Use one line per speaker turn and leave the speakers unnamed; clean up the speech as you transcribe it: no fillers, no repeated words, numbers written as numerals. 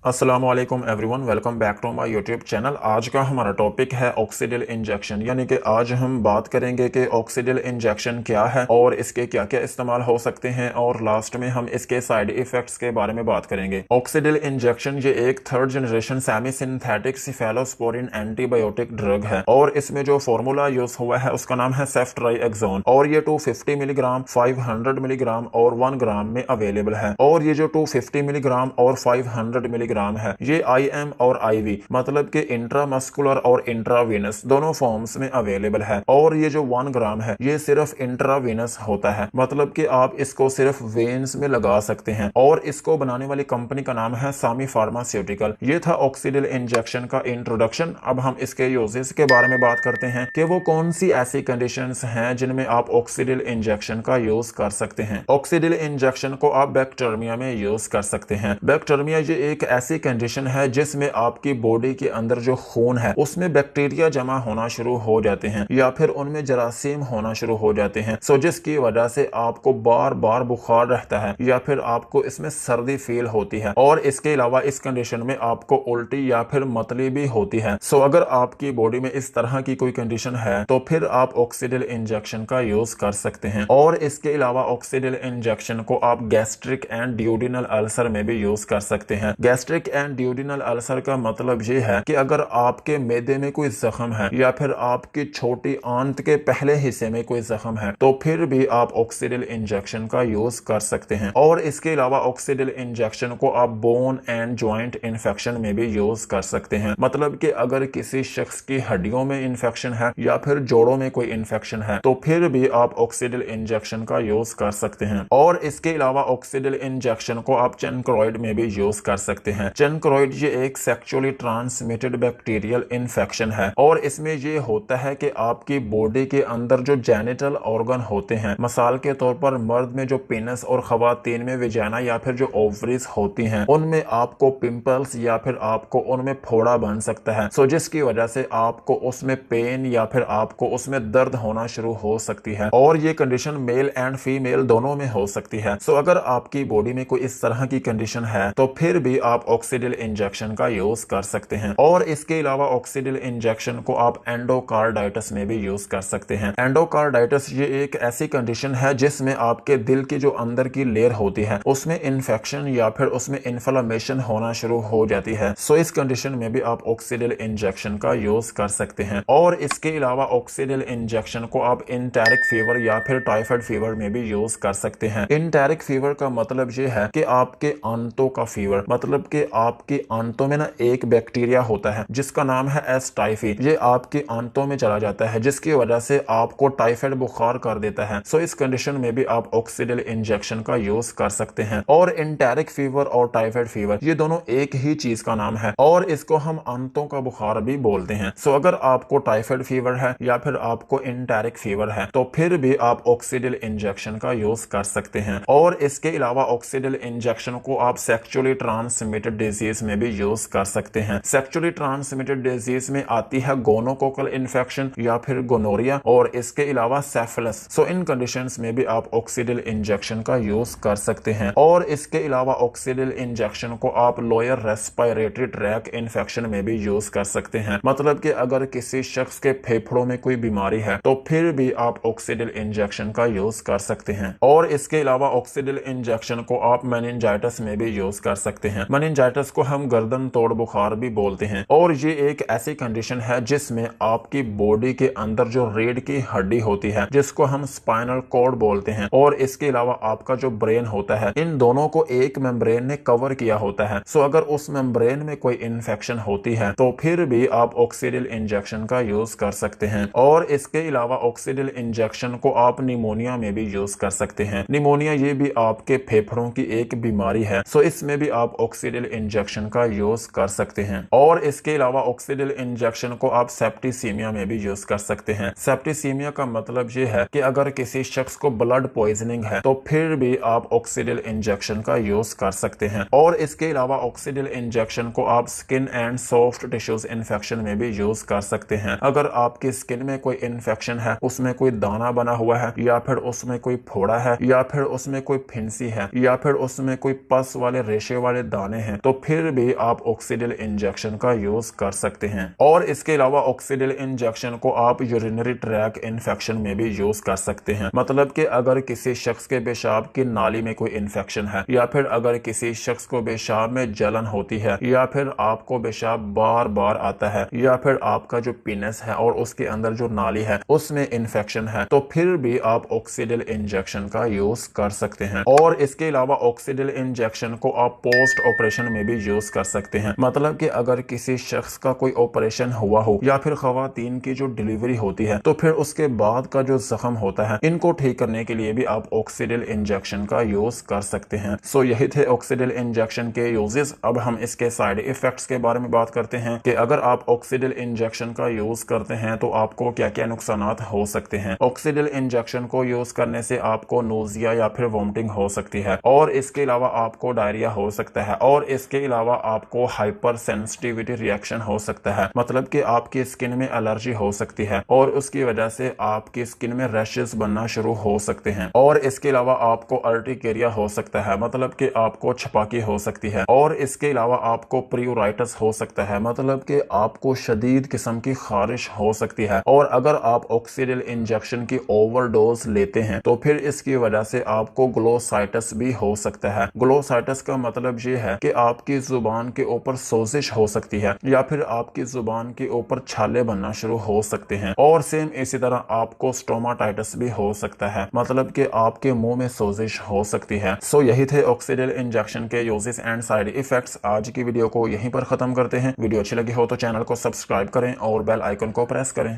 अस्सलाम वालेकुम everyone, welcome back to my YouTube channel. आज का हमारा टॉपिक है ऑक्सीडिल इंजेक्शन, यानी कि आज हम बात करेंगे कि ऑक्सीडिल इंजेक्शन क्या है और इसके क्या क्या इस्तेमाल हो सकते हैं, और लास्ट में हम इसके साइड इफेक्ट्स के बारे में बात करेंगे। ऑक्सीडिल इंजेक्शन ये एक third generation semi synthetic cephalosporin antibiotic drug है और इसमें जो फॉर्मूला यूज हुआ है उसका नाम है सेफ्ट्राइएक्सोन, और ये 250 मिलीग्राम, 500 मिलीग्राम और 1 ग्राम में अवेलेबल है। और ये जो 250 मिलीग्राम और 500 मिलीग्राम है ये IM और IV मतलब कि इंट्रामस्कुलर और इंट्रावीनस दोनों फॉर्म्स में अवेलेबल है। और ये जो 1 ग्राम है ये सिर्फ इंट्रावीनस होता है, मतलब कि आप इसको सिर्फ वेन्स में लगा सकते हैं। और इसको बनाने वाली कंपनी का नाम है सामी फार्मास्यूटिकल। ये था ऑक्सीडिल इंजेक्शन का इंट्रोडक्शन। अब हम इसके यूजेस के बारे में बात करते हैं कि वो कौन सी ऐसी कंडीशंस हैं जिनमें आप ऑक्सीडिल इंजेक्शन का यूज कर सकते हैं। ऑक्सीडिल इंजेक्शन को आप बैक्टीरिया में यूज कर सकते हैं। बैक्टीरिया ये एक ऐसी कंडीशन है जिसमें आपकी बॉडी के अंदर जो खून है उसमें बैक्टीरिया जमा होना शुरू हो जाते हैं या फिर उनमें जरासीम होना शुरू हो जाते हैं, सो जिसकी वजह से आपको बार बार बुखार रहता है या फिर आपको इसमें सर्दी फील होती है। और इसके अलावा इस कंडीशन में आपको उल्टी या फिर मतली भी होती है। सो अगर आपकी बॉडी में इस तरह की कोई कंडीशन है तो फिर आप ऑक्सीडिल इंजेक्शन का यूज कर सकते हैं। और इसके अलावा ऑक्सीडिल इंजेक्शन को आप गैस्ट्रिक एंड ड्यूडिनल अल्सर में भी यूज कर सकते हैं। गैस्ट्रिक एंड ड्यूडिनल अल्सर का मतलब ये है कि अगर आपके मैदे में कोई जख्म है या फिर आपकी छोटी आंत के पहले हिस्से में कोई जख्म है तो फिर भी आप ऑक्सीडिल इंजेक्शन का यूज कर सकते हैं। और इसके अलावा ऑक्सीडिल इंजेक्शन को आप बोन एंड जॉइंट इन्फेक्शन में भी यूज कर सकते हैं, मतलब कि अगर किसी शख्स की हड्डियों में इन्फेक्शन है या फिर जोड़ों में कोई इन्फेक्शन है तो फिर भी आप ऑक्सीडिल इंजेक्शन का यूज कर सकते हैं। और इसके अलावा ऑक्सीडिल इंजेक्शन को आप चेनक्रोइड में भी यूज कर सकते हैं। चेनक्रोइड ये एक सेक्सुअली ट्रांसमिटेड बैक्टीरियल इन्फेक्शन है और इसमें ये होता है कि आपकी बॉडी के अंदर जो जेनिटल ऑर्गन होते हैं, मिसाल के तौर पर मर्द में जो पेनिस और खवातीन में विजाना या फिर जो ओवरीज होती हैं उनमें आपको पिंपल्स या फिर आपको उनमें फोड़ा बन सकता है, सो जिसकी वजह से आपको उसमें पेन या फिर आपको उसमें दर्द होना शुरू हो सकती है। और ये कंडीशन मेल एंड फीमेल दोनों में हो सकती है। सो अगर आपकी बॉडी में कोई इस तरह की कंडीशन है तो फिर भी आप ऑक्सीडिल इंजेक्शन का यूज कर सकते हैं। और इसके अलावा ऑक्सीडिल इंजेक्शन को आप एंडोकार्डाइटिस में भी यूज कर सकते हैं। एंडोकार्डाइटिस ये एक ऐसी कंडीशन है जिसमें आपके दिल की जो अंदर की लेयर होती है उसमें इन्फेक्शन या फिर उसमें इन्फ्लेमेशन होना शुरू हो जाती है, सो इस कंडीशन में भी आप ऑक्सीडिल इंजेक्शन का यूज कर सकते हैं। और इसके अलावा ऑक्सीडिल इंजेक्शन को आप इंटेरिक फीवर या फिर टाइफाइड फीवर में भी यूज कर सकते हैं। इंटेरिक फीवर का मतलब ये है कि आपके आंतों का फीवर, मतलब कि आपकी आंतों में ना एक बैक्टीरिया होता है जिसका नाम है एस टाइफी। ये आपकी आंतों में चला जाता है जिसकी वजह से आपको टाइफाइड बुखार कर देता है, सो इस कंडीशन में भी आप ऑक्सीडिल इंजेक्शन का यूज कर सकते हैं। और इंटेरिक फीवर और टाइफाइड फीवर ये दोनों एक ही चीज का नाम है और इसको हम आंतों का बुखार भी बोलते हैं। सो अगर आपको टाइफाइड फीवर है या फिर आपको इंटेरिक फीवर है तो फिर भी आप ऑक्सीडिल इंजेक्शन का यूज कर सकते हैं। और इसके अलावा ऑक्सीडिल इंजेक्शन को आप सेक्सुअली ट्रांसमिटेड डिजीज में भी यूज कर सकते हैं। सेक्सुअली ट्रांसमिटेड डिजीज में आती है गोनोकोकल इन्फेक्शन या फिर गोनोरिया और इसके अलावा सेफिलिस, सो इन कंडीशंस में भी आप ऑक्सीडिल इंजेक्शन का यूज कर सकते हैं। और इसके अलावा ऑक्सीडिल इंजेक्शन को आप लोअर रेस्पिरेटरी ट्रैक इन्फेक्शन में भी यूज कर सकते हैं, मतलब कि अगर किसी शख्स के फेफड़ों में कोई बीमारी है तो फिर भी आप ऑक्सीडिल इंजेक्शन का यूज कर सकते हैं। और इसके अलावा ऑक्सीडिल इंजेक्शन को आप मेनिंजाइटिस में भी यूज कर सकते हैं। मेनिंजाइटिस को हम गर्दन तोड़ बुखार भी बोलते हैं और ये एक ऐसी कंडीशन है जिसमें आपकी बॉडी के अंदर जो रीढ़ की हड्डी होती है जिसको हम स्पाइनल कॉर्ड बोलते हैं और इसके अलावा आपका जो ब्रेन होता है, इन दोनों को एक मेम्ब्रेन ने कवर किया होता है। सो अगर उस मेम्ब्रेन में कोई इन्फेक्शन होती है तो फिर भी आप ऑक्सीडिल इंजेक्शन का यूज कर सकते हैं। और इसके अलावा ऑक्सीडिल इंजेक्शन को आप निमोनिया में भी यूज कर सकते हैं। निमोनिया ये भी आपके फेफड़ों की एक बीमारी है, सो इसमें भी आप ऑक्सीडिल इंजेक्शन का यूज कर सकते हैं। और इसके अलावा ऑक्सीडिल इंजेक्शन को आप सेप्टिसीमिया में भी यूज कर सकते हैं। सेप्टिसीमिया का मतलब ये है कि अगर किसी शख्स को ब्लड पॉइजनिंग है तो फिर भी आप ऑक्सीडिल इंजेक्शन का यूज कर सकते हैं। और इसके अलावा ऑक्सीडिल इंजेक्शन को आप skin and soft tissues infection में भी यूज कर सकते हैं। अगर आपकी स्किन में कोई इन्फेक्शन है, उसमें कोई दाना बना हुआ है या फिर उसमें कोई फोड़ा है या फिर उसमें कोई फिंसी है या फिर उसमें कोई पस वाले रेशे वाले दाने हैं तो फिर भी आप ऑक्सीडिल इंजेक्शन का यूज कर सकते हैं। और इसके अलावा ऑक्सीडिल इंजेक्शन को आप यूरिनरी ट्रैक इन्फेक्शन में भी यूज कर सकते हैं। मतलब कि अगर किसी शख्स के पेशाब की नाली में कोई इन्फेक्शन है, या फिर अगर किसी शख्स को पेशाब में जलन होती है, या फिर आपको पेशाब बार बार आता है, या फिर आपका जो पेनिस है और उसके अंदर जो नाली है उसमें इन्फेक्शन है, तो फिर भी आप ऑक्सीडिल इंजेक्शन का यूज कर सकते हैं। और इसके अलावा ऑक्सीडिल इंजेक्शन को आप पोस्ट ऑपरेशन में भी यूज कर सकते हैं। मतलब कि अगर किसी शख्स का कोई ऑपरेशन हुआ हो, या फिर खवातीन की जो डिलीवरी होती है, तो फिर उसके बाद का जो जख्म होता है, इनको ठीक करने के लिए भी आप ऑक्सीडिल इंजेक्शन का यूज कर सकते हैं। सो यही थे ऑक्सीडिल इंजेक्शन के यूजेस। अब हम इसके साइड इफेक्ट्स के बारे में बात करते हैं कि अगर आप ऑक्सीडिल इंजेक्शन का यूज करते हैं तो आपको क्या क्या नुकसान हो सकते हैं। ऑक्सीडिल इंजेक्शन को यूज करने से आपको नोजिया या फिर वोमिटिंग हो सकती है, और इसके अलावा आपको डायरिया हो सकता है, और इसके अलावा आपको हाइपर सेंसिटिविटी रिएक्शन हो सकता है। मतलब कि आपकी स्किन में एलर्जी हो सकती है, और उसकी वजह से आपकी स्किन में रैशेस बनना शुरू हो सकते हैं। और इसके अलावा आपको अर्टिकेरिया हो सकता है, मतलब कि आपको छपाकी हो सकती है। और इसके अलावा आपको प्रियोराइटिस हो सकता है, मतलब कि आपको शदीद किस्म की खारिश हो सकती है। और अगर आप ऑक्सीडिल इंजेक्शन की ओवरडोज लेते हैं तो फिर इसकी वजह से आपको ग्लोसाइटिस भी हो सकता है। ग्लोसाइटिस का मतलब ये है कि आपकी जुबान के ऊपर सोजिश हो सकती है, या फिर आपकी जुबान के ऊपर छाले बनना शुरू हो सकते हैं। और सेम इसी तरह आपको स्टोमाटाइटिस भी हो सकता है, मतलब कि आपके मुंह में सोजिश हो सकती है। सो यही थे ऑक्सीडिल इंजेक्शन के यूजेस एंड साइड इफेक्ट्स। आज की वीडियो को यहीं पर खत्म करते हैं। वीडियो अच्छी लगी हो तो चैनल को सब्सक्राइब करें और बेल आइकन को प्रेस करें।